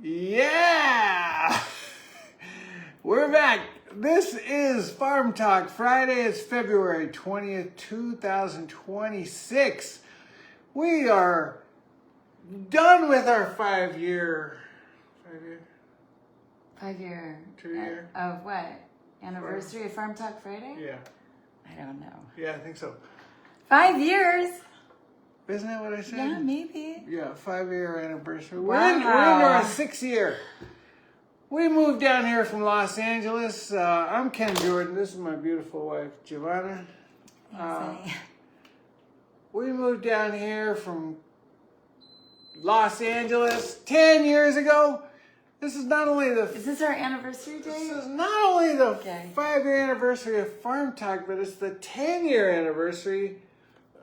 Yeah! We're back. This is Farm Talk Friday. It's February 20th, 2026. We are done with our 5 year. 5 year. 2 year. Of what? Anniversary of Farm Talk Friday? Yeah. I don't know. Yeah, I think so. 5 years? Isn't that what I said? Yeah, maybe. Yeah, 5 year anniversary. Wow. We're into our 6th year. We moved down here from Los Angeles. I'm Ken Jordan. This is my beautiful wife, Giovanna. We moved down here from Los Angeles 10 years ago. This is not only the... Is this our anniversary day? This is not only the Okay. 5 year anniversary of Farm Talk, but it's the 10 year anniversary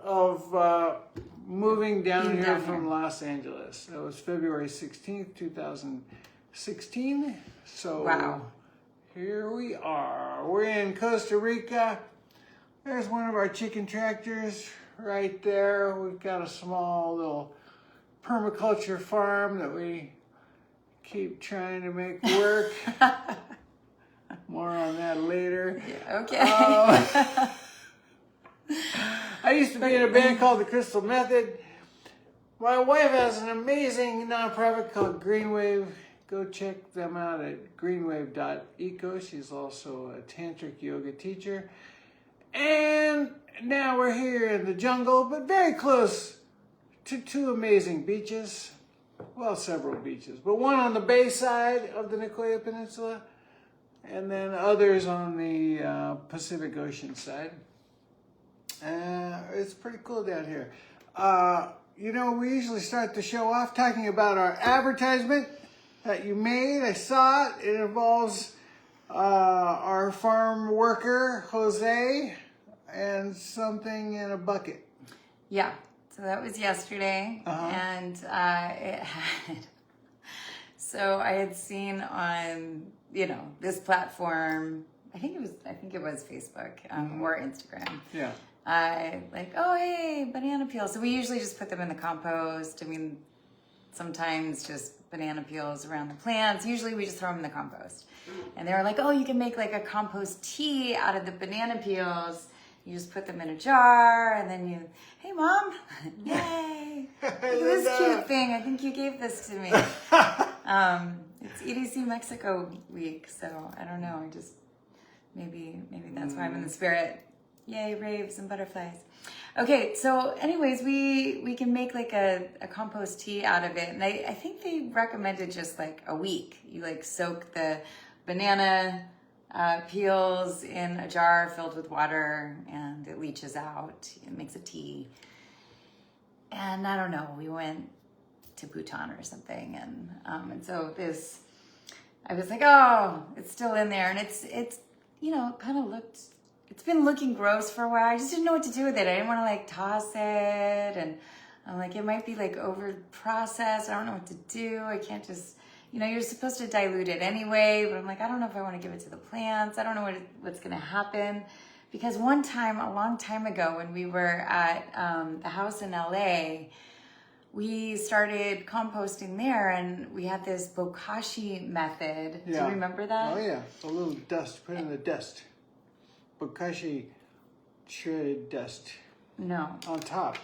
of moving down here from Los Angeles. That was February 16th, 2016. So wow. Here we are. We're in Costa Rica. There's one of our chicken tractors right there. We've got a small little permaculture farm that we keep trying to make work. More on that later. Yeah, okay. I used to be in a band called the Crystal Method. My wife has an amazing nonprofit called Greenwave. Go check them out at greenwave.eco. She's also a tantric yoga teacher. And now we're here in the jungle, but very close to 2 amazing beaches. Well, several beaches, but one on the bay side of the Nicoya Peninsula, and then others on the Pacific Ocean side. It's pretty cool down here. You know, we usually start the show off talking about our advertisement that you made. I saw it. It involves our farm worker, Jose, and something in a bucket. Yeah. So that was yesterday, and it had. So I had seen on this platform. I think it was Facebook or Instagram. Yeah. Like, oh hey, banana peels. So we usually just put them in the compost. I mean, sometimes just banana peels around the plants. Usually we just throw them in the compost. And they were like, oh, you can make like a compost tea out of the banana peels. You just put them in a jar, and then you, hey mom, yay! Look at this cute thing. I think you gave this to me. It's EDC Mexico week, so I don't know. I just maybe that's why I'm in the spirit. Yay, raves and butterflies. Okay, so anyways, we can make like a compost tea out of it, and I think they recommended just like a week. You like soak the banana peels in a jar filled with water, and it leaches out. It makes a tea. And I don't know, we went to Bhutan or something, and so this, I was like, oh, it's still in there, and it's kind of looked. It's been looking gross for a while. I just didn't know what to do with it. I didn't want to like toss it, and I'm like, it might be like over processed. I don't know what to do. I can't just. You're supposed to dilute it anyway, but I'm like, I don't know if I want to give it to the plants. I don't know what's going to happen. Because one time, a long time ago, when we were at the house in LA, we started composting there, and we had this bokashi method. Yeah. Do you remember that? Oh, yeah. A little dust. Put it in the dust. Bokashi shredded dust. No. On top.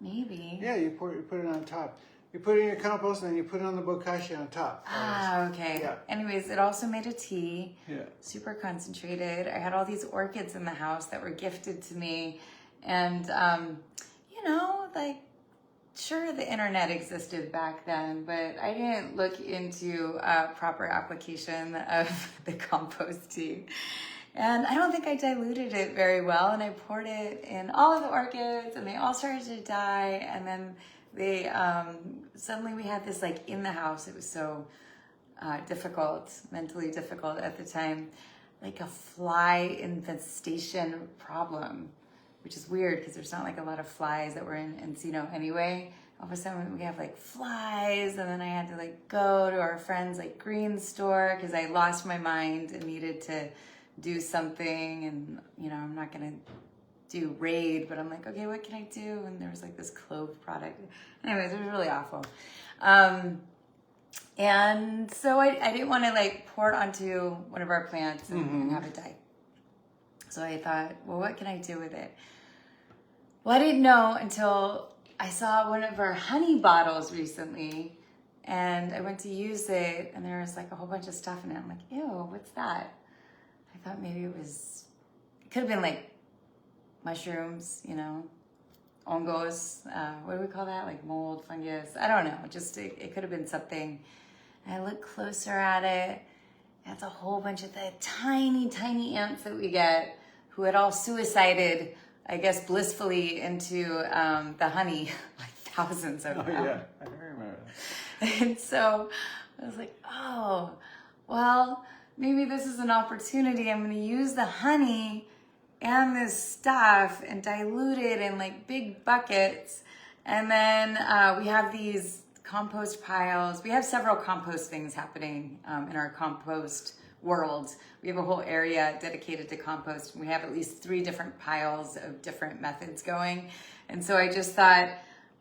Maybe. Yeah, you put it on top. You put it in your compost, and then you put it on the bokashi on top. Ah, okay. Yeah. Anyways, it also made a tea. Yeah. Super concentrated. I had all these orchids in the house that were gifted to me. And, like, sure, the internet existed back then, but I didn't look into proper application of the compost tea. And I don't think I diluted it very well. And I poured it in all of the orchids, and they all started to die. And then they suddenly we had this like in the house. It was so mentally difficult at the time, like a fly infestation problem, which is weird because there's not like a lot of flies that were in Encino anyway. All of a sudden we have like flies, and then I had to like go to our friend's like green store because I lost my mind and needed to do something, and I'm not gonna do Raid, but I'm like, okay, what can I do? And there was like this clove product. Anyways, it was really awful. And so I didn't want to like pour it onto one of our plants and have it die. So I thought, well, what can I do with it? Well, I didn't know until I saw one of our honey bottles recently, and I went to use it, and there was like a whole bunch of stuff in it. I'm like, ew, what's that? I thought maybe it could have been like mushrooms, you know, hongos, what do we call that? Like mold, fungus, I don't know. Just, it could have been something. And I looked closer at it. That's a whole bunch of the tiny, tiny ants that we get who had all suicided, I guess, blissfully into the honey, like thousands of them. Oh, yeah, I remember that. And so I was like, oh, well, maybe this is an opportunity. I'm going to use the honey and this stuff and dilute it in like big buckets. And then we have these compost piles. We have several compost things happening in our compost world. We have a whole area dedicated to compost. And we have at least 3 different piles of different methods going. And so I just thought,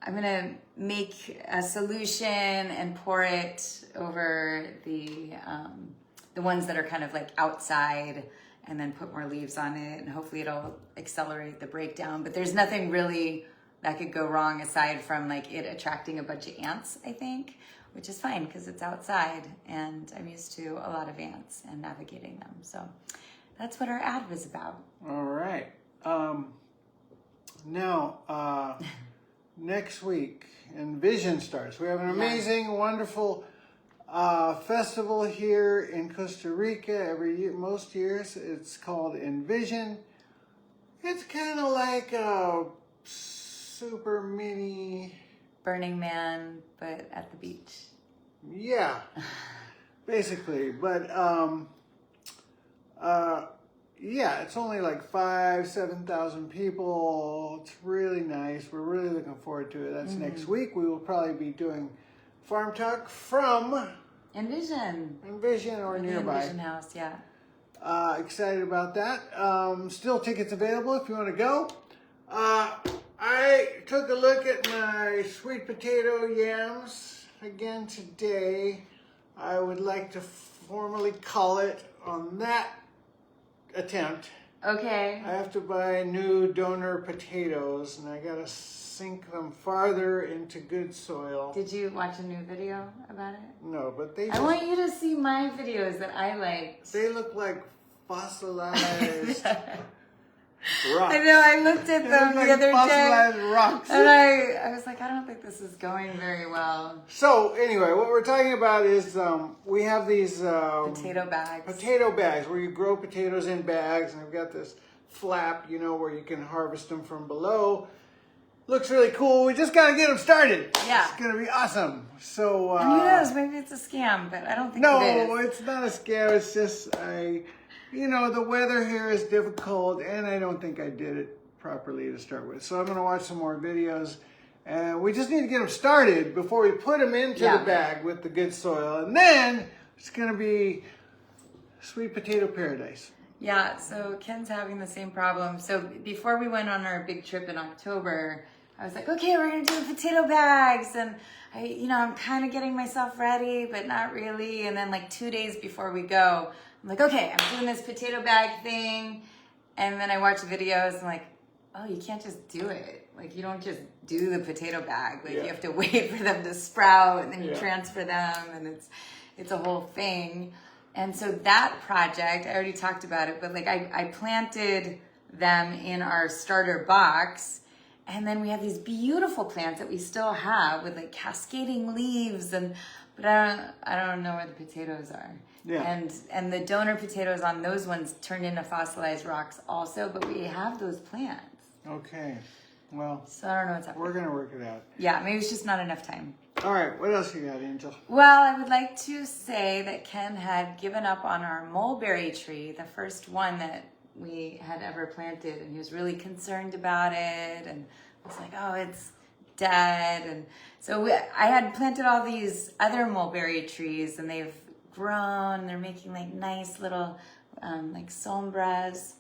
I'm gonna make a solution and pour it over the ones that are kind of like outside, and then put more leaves on it, and hopefully it'll accelerate the breakdown. But there's nothing really that could go wrong aside from like it attracting a bunch of ants, I think, which is fine because it's outside and I'm used to a lot of ants and navigating them. So that's what our ad was about. All right. Now, next week, Envision starts. We have an amazing, wonderful festival here in Costa Rica every year, most years. It's called Envision. It's kind of like a super mini Burning Man, but at the beach. Yeah, basically. But yeah, it's only like 7,000 people. It's really nice. We're really looking forward to it. That's next week. We will probably be doing Farm Talk from Envision or nearby. Envision House, yeah. Excited about that. Still tickets available if you want to go. I took a look at my sweet potato yams again today. I would like to formally call it on that attempt. Okay. I have to buy new donor potatoes, and I gotta sink them farther into good soil. Did you watch a new video about it? No, but they I want you to see my videos that I liked. they look like fossilized rocks. I know, I looked at They them look the like other fossilized day. rocks. And I was like, I don't think this is going very well. So anyway, what we're talking about is we have these Potato bags. potato bags where you grow potatoes in bags, and I've got this flap, you know, where you can harvest them from below. Looks really cool. We just got to get them started. Yeah. It's going to be awesome. So And who knows, maybe it's a scam, but I don't think it no, is. it's not a scare. It's just you know, the weather here is difficult, and I don't think I did it properly to start with. So I'm going to watch some more videos, and we just need to get them started before we put them into the bag with the good soil, and then it's going to be sweet potato paradise. Yeah, so Ken's having the same problem. So before we went on our big trip in October, I was like, okay, we're going to do the potato bags. And I'm kind of getting myself ready, but not really. And then like 2 days before we go, I'm like, okay, I'm doing this potato bag thing. And then I watch videos and I'm like, oh, you can't just do it. Like, you don't just do the potato bag. Like, you have to wait for them to sprout, and then you transfer them, and it's a whole thing. And so that project, I already talked about it, but like I planted them in our starter box, and then we have these beautiful plants that we still have with like cascading leaves, but I don't know where the potatoes are. Yeah. And the donor potatoes on those ones turned into fossilized rocks also, but we have those plants. Okay. Well, So I don't know what's happening. we're going to work it out. Yeah, maybe it's just not enough time. All right. What else you got, Angel? Well, I would like to say that Ken had given up on our mulberry tree, the first one that we had ever planted, and he was really concerned about it, and was like, oh, it's dead. And so I had planted all these other mulberry trees, and they've grown. They're making like nice little like sombras.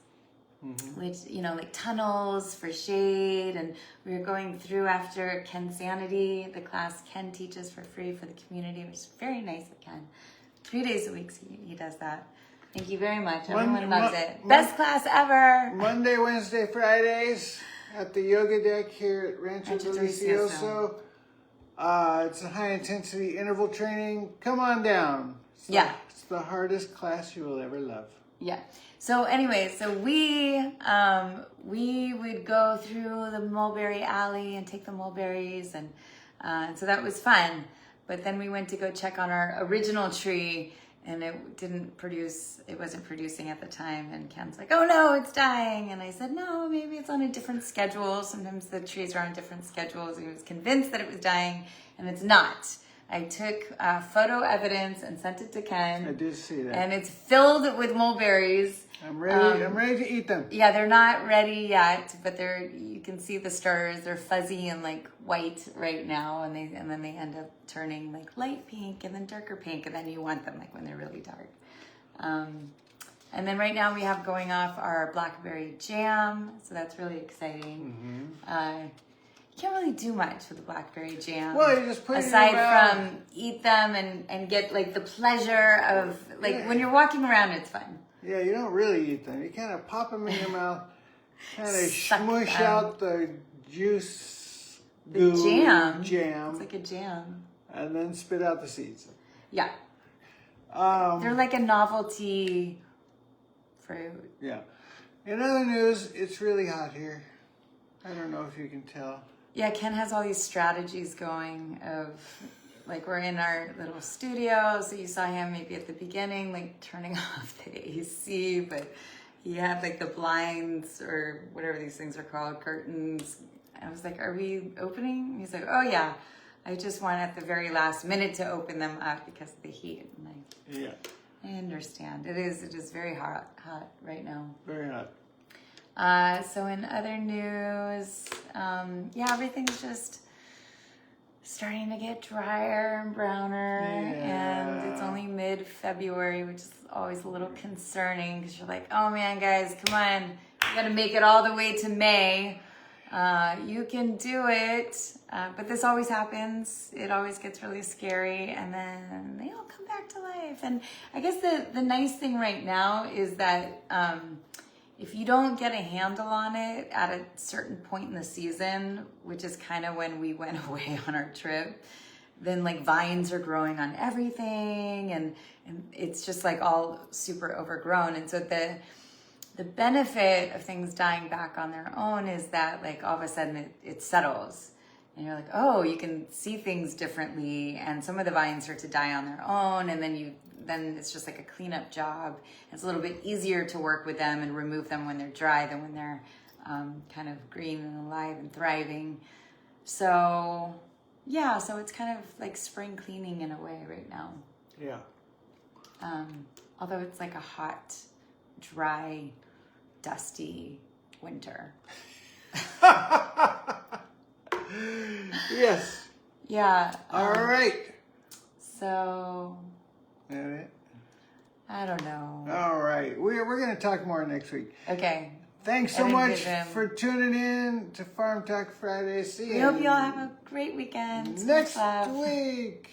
which, you know, like tunnels for shade. And we were going through after Kensanity, the class Ken teaches for free for the community, which is very nice of Ken. 3 days a week he does that. Thank you very much. Everyone loves it. Best class ever. Monday, Wednesday, Fridays at the yoga deck here at Rancho Delicioso. It's a high intensity interval training. Come on down. It's the hardest class you will ever love. Yeah. So anyway, so we would go through the mulberry alley and take the mulberries, and so that was fun. But then we went to go check on our original tree, and it wasn't producing at the time. And Ken's like, oh no, it's dying. And I said, no, maybe it's on a different schedule. Sometimes the trees are on different schedules. He was convinced that it was dying, and it's not. I took photo evidence and sent it to Ken. I did see that. And it's filled with mulberries. I'm ready to eat them. Yeah, they're not ready yet, but you can see the stars. They're fuzzy and like white right now, and then they end up turning like light pink and then darker pink, and then you want them like when they're really dark. And then right now we have going off our Blackberry Jam, so that's really exciting. You can't really do much with the Blackberry Jam. Well, you just put it in aside your mouth. from eat them and get like the pleasure of like when you're walking around, it's fun. Yeah, you don't really eat them. You kind of pop them in your mouth, kind of smush them. out the juice, The jam. It's like a jam. And then spit out the seeds. Yeah. They're like a novelty fruit. Yeah. In other news, it's really hot here. I don't know if you can tell. Yeah, Ken has all these strategies going of, like, we're in our little studio, so you saw him maybe at the beginning, like, turning off the AC, but he had, like, the blinds, or whatever these things are called, curtains. I was like, are we opening? He's like, oh, yeah. I just want at the very last minute to open them up because of the heat. And I understand. It is very hot right now. Very hot. So in other news, everything's just starting to get drier and browner, and it's only mid-February, which is always a little concerning because you're like, oh man, guys, come on, you gotta make it all the way to May. You can do it, but this always happens. It always gets really scary, and then they all come back to life. And I guess the nice thing right now is that if you don't get a handle on it at a certain point in the season, which is kind of when we went away on our trip, then like vines are growing on everything, and it's just like all super overgrown. And so the benefit of things dying back on their own is that like all of a sudden it settles, and you're like, oh, you can see things differently, and some of the vines start to die on their own, and then it's just like a cleanup job. It's a little bit easier to work with them and remove them when they're dry than when they're kind of green and alive and thriving. So so it's kind of like spring cleaning in a way right now. Yeah. Although it's like a hot, dry, dusty winter. Yes. Yeah. All right. So That it? I don't know. All right. We're going to talk more next week. Okay. Thanks so At much Envision. for tuning in to Farm Talk Friday. See you We hope you all have a great weekend. next Much love. week.